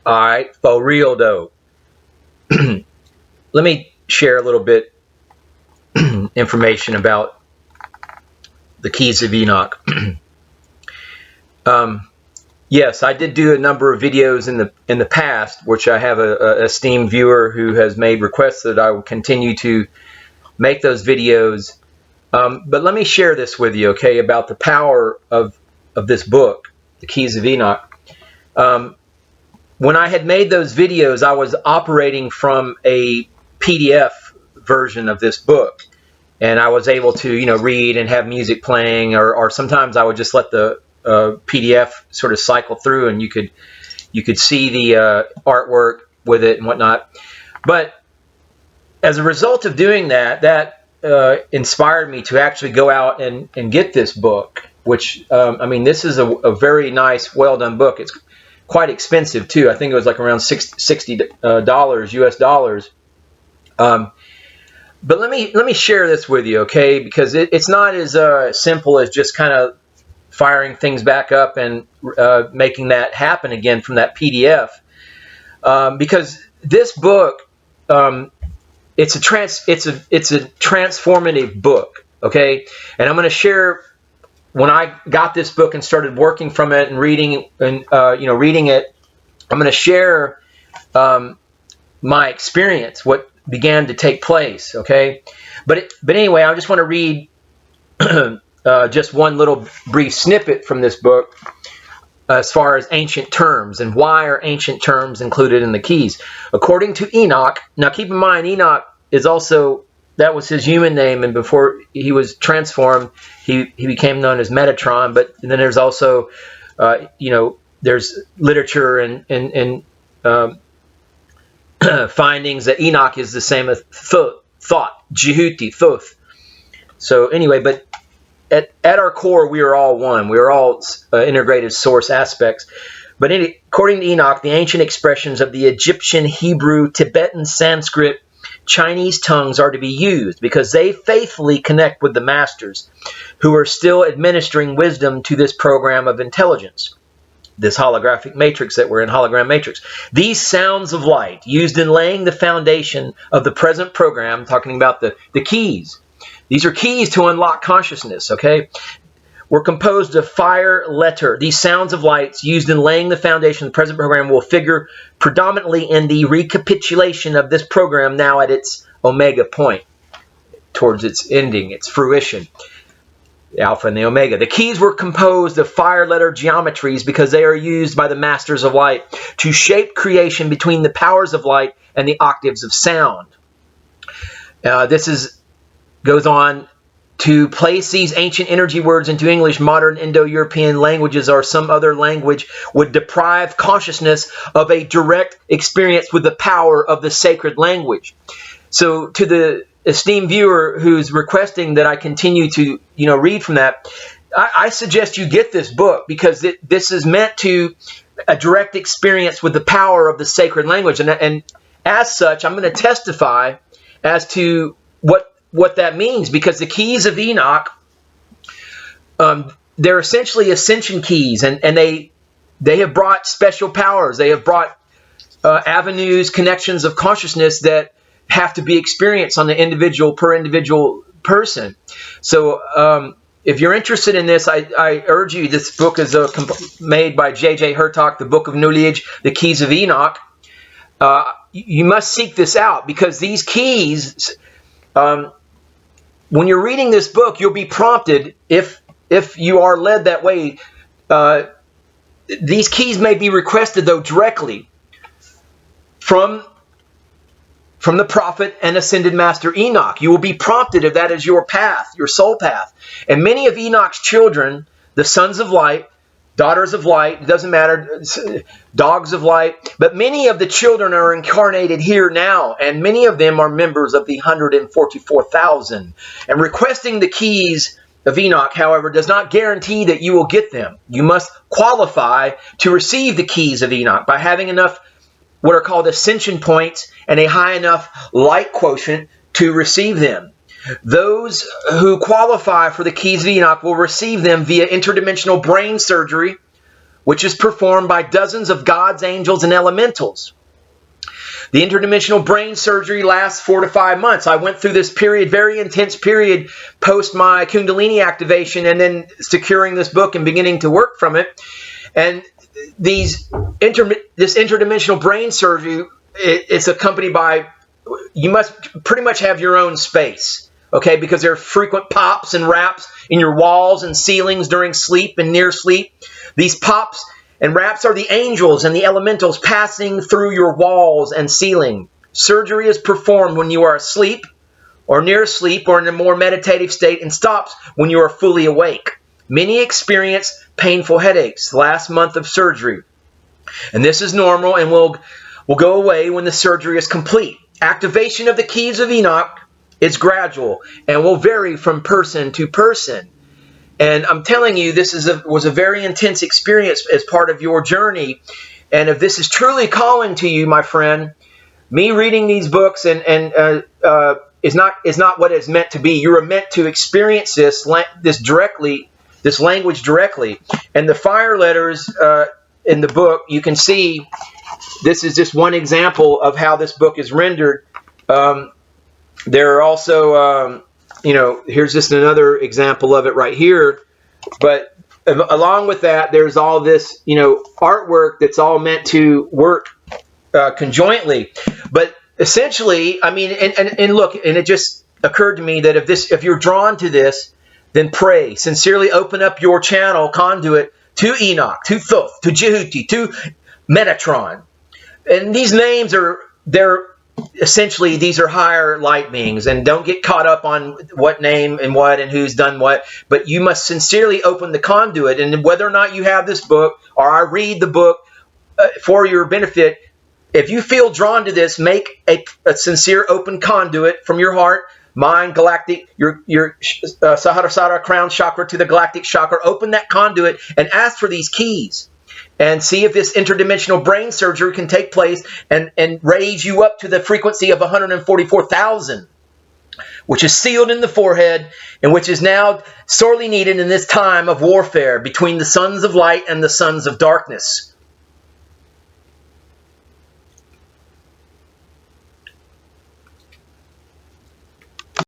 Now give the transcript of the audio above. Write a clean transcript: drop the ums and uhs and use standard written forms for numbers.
All right, for real though. Let me share a little bit information about the Keys of Enoch. Yes, I did do a number of videos in the past, which I have a esteemed viewer who has made requests that I will continue to make those videos. But let me share this with you, okay, about the power of this book, the Keys of Enoch. When I had made those videos, I was operating from a PDF version of this book, and I was able to, read and have music playing, or sometimes I would just let the PDF sort of cycle through, and you could see the artwork with it and whatnot. But as a result of doing that, inspired me to actually go out and get this book, which, I mean, this is a very nice, well-done book. It's quite expensive, too. I think it was like around $60 US dollars. But let me share this with you, okay? Because it's not as simple as just kind of firing things back up and making that happen again from that PDF. Because this book, it's a transformative book, okay? And I'm going to share when I got this book and started working from it and reading it. I'm going to share my experience, what began to take place, okay? But anyway, I just want to read just one little brief snippet from this book as far as ancient terms and why are ancient terms included in the keys. According to Enoch, now keep in mind, Enoch is also, that was his human name, and before he was transformed, he became known as Metatron. But then there's also, there's literature and findings that Enoch is the same as thought, Jehuti, Thoth. So anyway, but at our core, we are all one. We are all integrated source aspects. But according to Enoch, the ancient expressions of the Egyptian, Hebrew, Tibetan, Sanskrit, Chinese tongues are to be used because they faithfully connect with the masters who are still administering wisdom to this program of intelligence, this holographic matrix that we're in, hologram matrix. These sounds of light used in laying the foundation of the present program, talking about the keys. These are keys to unlock consciousness, okay? Were composed of fire, letter. These sounds of lights used in laying the foundation of the present program will figure predominantly in the recapitulation of this program now at its omega point, towards its ending, its fruition, the alpha and the omega. The keys were composed of fire letter geometries because they are used by the masters of light to shape creation between the powers of light and the octaves of sound. Goes on to place these ancient energy words into English, modern Indo-European languages, or some other language would deprive consciousness of a direct experience with the power of the sacred language. So to the esteemed viewer who's requesting that I continue to, read from that, I suggest you get this book because this is meant to a direct experience with the power of the sacred language. And as such, I'm going to testify as to what that means, because the keys of Enoch, they're essentially ascension keys, and they have brought special powers. They have brought avenues, connections of consciousness that have to be experienced on the individual person. So if you're interested in this, I urge you. This book is made by J.J. Hurtak, the Book of Knowledge, the Keys of Enoch. You must seek this out because these keys. When you're reading this book, you'll be prompted, if you are led that way. These keys may be requested, though, directly from the prophet and ascended master Enoch. You will be prompted if that is your path, your soul path. And many of Enoch's children, the sons of light, daughters of light, it doesn't matter, dogs of light, but many of the children are incarnated here now, and many of them are members of the 144,000. And requesting the keys of Enoch, however, does not guarantee that you will get them. You must qualify to receive the keys of Enoch by having enough what are called ascension points and a high enough light quotient to receive them. Those who qualify for the keys of Enoch will receive them via interdimensional brain surgery which is performed by dozens of gods, angels, and elementals. The interdimensional brain surgery lasts 4 to 5 months. I went through this period, very intense period, post my Kundalini activation and then securing this book and beginning to work from it. And this interdimensional brain surgery, it's accompanied by, you must pretty much have your own space, okay? Because there are frequent pops and raps in your walls and ceilings during sleep and near sleep. These pops and raps are the angels and the elementals passing through your walls and ceiling. Surgery is performed when you are asleep or near sleep or in a more meditative state and stops when you are fully awake. Many experience painful headaches the last month of surgery. And this is normal and will go away when the surgery is complete. Activation of the Keys of Enoch is gradual and will vary from person to person. And I'm telling you, this was a very intense experience as part of your journey. And if this is truly calling to you, my friend, me reading these books is not what it's meant to be. You are meant to experience this language directly. And the fire letters in the book, you can see this is just one example of how this book is rendered. There are also, here's just another example of it right here. But along with that, there's all this, artwork that's all meant to work conjointly. But essentially, I mean, and look, and it just occurred to me that if you're drawn to this, then pray. Sincerely open up your channel conduit to Enoch, to Thoth, to Jehuti, to Metatron. And these names they're essentially, these are higher light beings, and don't get caught up on what name and what and who's done what, but you must sincerely open the conduit. And whether or not you have this book or I read the book for your benefit, if you feel drawn to this, make a sincere open conduit from your heart, mind, galactic, your Sahasrara crown chakra to the galactic chakra. Open that conduit and ask for these keys. And see if this interdimensional brain surgery can take place and raise you up to the frequency of 144,000, which is sealed in the forehead and which is now sorely needed in this time of warfare between the sons of light and the sons of darkness.